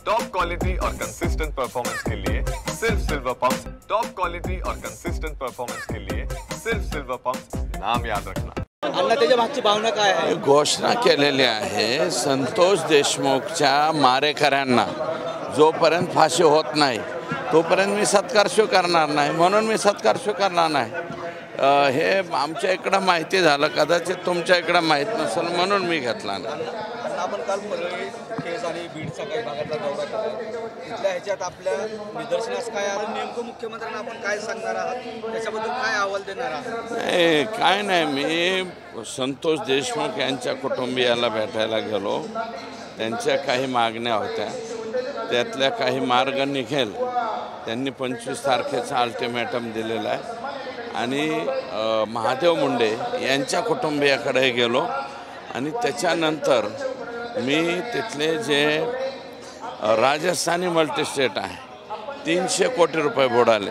Top quality और consistent performance के लिए सिर्फ सिल्वर पंप्स। टॉप क्वालिटी और कंसिस्टेंट परफॉर्मेंस के लिए सिर्फ सिल्वर पंप्स, नाम याद रखना। अण्णा त्याच्या मागची भावना काय आहे? घोषणा केलेली आहे संतोष देशमुखच्या मारेकऱ्यांना जोपर्यंत फाशी होत नाही तोपर्यंत मी सत्कार स्वीकारणार नाही, म्हणून मी सत्कार स्वीकारणार नाही। हे आमच्या इकडं माहिती झालं, कदाचित तुमच्या इकडं माहीत नसेल म्हणून मी घेतला नाही। आपण काल परळी केस आणि बीडचा काही भागातला दौरा केला, तिथल्या ह्याच्यात आपल्या निदर्शनास काय आलं, नेमकं मुख्यमंत्र्यांना आपण काय सांगणार आहात, त्याच्याबद्दल काय अहवाल देणार आहात? काय नाही, मी संतोष देशमुख यांच्या कुटुंबियाला भेटायला गेलो, त्यांच्या काही मागण्या होत्या, त्यातल्या काही मार्ग निघेल। त्यांनी 25 तारखेचा अल्टिमेटम दिलेला आहे आणि महादेव मुंडे यांच्या कुटुंबियाकडे गेलो आणि त्याच्यानंतर मी तिथले जे राजस्थानी मल्टीस्टेट आहे 300 कोटी रुपये बुडाले,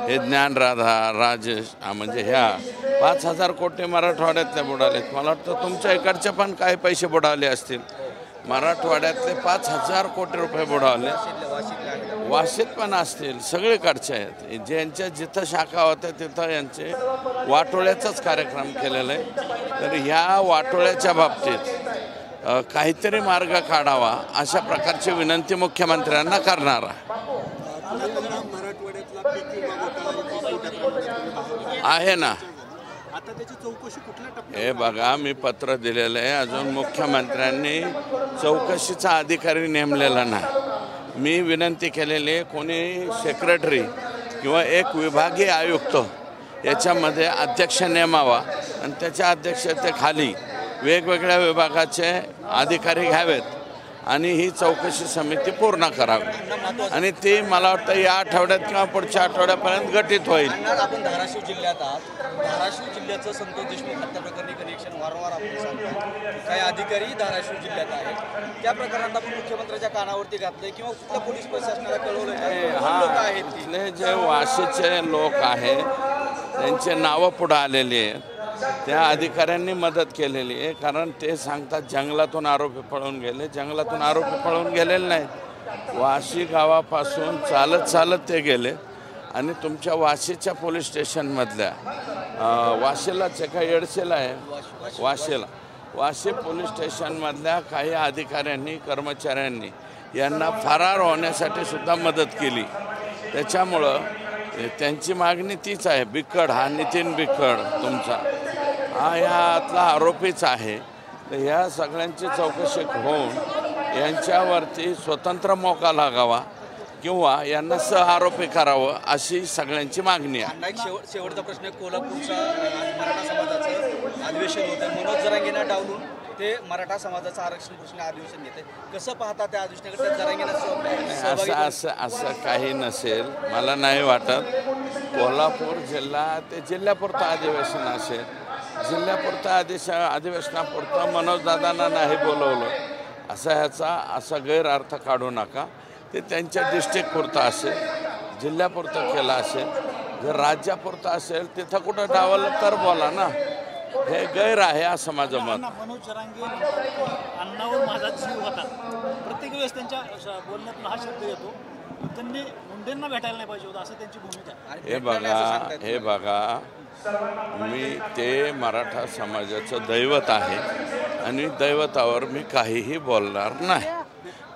हे ज्ञानराधा राजेश म्हणजे ह्या 5000 कोटी मराठवाड्यातले बुडालेत। मला वाटतं तुमच्या इकडचे पण काही पैसे बुडाले असतील, मराठवाड्यातले 5000 कोटी रुपये बुडावले, वाशीत पण असतील, सगळीकडचे आहेत। ज्यांच्या जिथं शाखा होत्या तिथं यांचे वाटोळ्याचाच कार्यक्रम केलेला आहे। तर ह्या वाटोळ्याच्या बाबतीत काहीतरी मार्ग काढावा अशा प्रकारची विनंती मुख्यमंत्र्यांना करणार आहे ना। हे बघा, मी पत्र दिलेलं आहे, अजून मुख्यमंत्र्यांनी चौकशीचा अधिकारी नेमलेला नाही। मी विनंती केलेली आहे, कोणी सेक्रेटरी किंवा एक विभागीय आयुक्त याच्यामध्ये अध्यक्ष नेमावा आणि त्याच्या अध्यक्षतेखाली वेगवेगळ्या विभागाचे अधिकारी घ्यावेत आणि ही चौकशी समिती पूर्ण करावी आणि ती मला वाटतं या आठवड्यात किंवा पुढच्या आठवड्यापर्यंत गठीत होईल। आपण धाराशिव जिल्ह्यात आहात, धाराशिव जिल्ह्याचं संतोष देशमुख हत्या प्रकरणी कनेक्शन वारंवार आपण सांगतो, काही अधिकारी धाराशिव जिल्ह्यात आहेत, त्या प्रकरणात आपण मुख्यमंत्र्यांच्या कानावरती घातले किंवा कुठल्या पोलीस प्रशासनाला कळवलं? तिथले जे वाशीचे लोक आहेत त्यांचे नावं पुढे आलेली आहेत, त्या अधिकाऱ्यांनी मदत केलेली आहे, कारण ते सांगतात जंगलातून आरोपी पळून गेले। जंगलातून आरोपी पळून गेलेले नाहीत, वाशी गावापासून चालत ते गेले आणि तुमच्या वाशीच्या पोलीस स्टेशनमधल्या वाशीलाच एका येडसेला आहे, वाशी पोलीस स्टेशनमधल्या काही अधिकाऱ्यांनी कर्मचाऱ्यांनी यांना फरार होण्यासाठी सुद्धा मदत केली। त्याच्यामुळं त्यांची मागणी तीच आहे। बिक्कड हा नितीन बिक्कड तुमचा हा यातला आरोपीच आहे, तर ह्या सगळ्यांची चौकशी होऊन यांच्यावरती स्वतंत्र मोका लागावा किंवा यांना सहआरोपी करावं अशी सगळ्यांची मागणी आहे। शेवटचा प्रश्न, कोल्हापूरचा मराठा समाजाचं अधिवेशन होतं, मनोज जरांगेंना डावलून ते मराठा समाजाचं आरक्षण प्रश्न अधिवेशन घेते, कसं पाहता त्या अधिवेशनाकडे? असं काही नसेल, मला नाही वाटत। कोल्हापूर जिल्हा ते जिल्ह्यापुरतं अधिवेशन असेल, जिल्ह्यापुरतं अधिवेशनापुरतं मनोजदादांना नाही बोलवलं असा गैरअर्थ काढू नका। ते त्यांच्या डिस्ट्रिक्टपुरतं असेल, जिल्ह्यापुरतं केलं असेल, जर राज्यापुरतं असेल तिथं कुठं डावलं तर बोला ना, हे गैर आहे असं माझं मत। मनोज जरांगे अण्णावर माझा जीव होता, प्रत्येक वेळेस त्यांच्या बोलण्यातून हा शब्द येतो, त्यांनी मुंडेंना भेटायला नाही पाहिजे होतं असं त्यांची भूमिका। हे बघा, मी ते मराठा समाजाचं दैवत आहे आणि दैवतावर मी काहीही बोलणार नाही।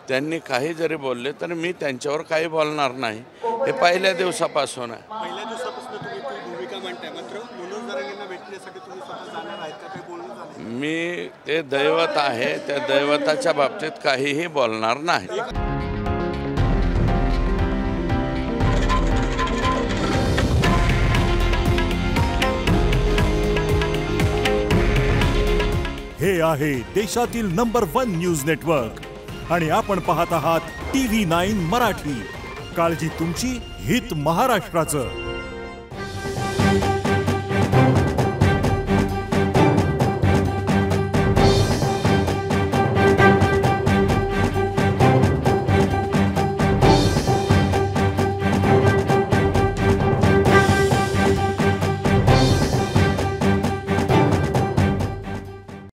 त्यांनी काही जरी बोलले तर मी त्यांच्यावर काही बोलणार नाही, हे पहिल्या दिवसापासून आहे। पहिल्या दिवसापासून तुम्ही भूमिका मांडताय, मात्र मनोज जरांगेंना भेटण्यासाठी तुम्ही स्वतः जाणार आहेत का, काही बोलणं झालं? मी ते दैवत आहे, त्या दैवताच्या बाबतीत काहीही बोलणार नाही। हे आहे देशातील नंबर 1 न्यूज नेटवर्क आणि आपण पाहत आहात TV9 मराठी। काळजी तुमची, हित महाराष्ट्राचं।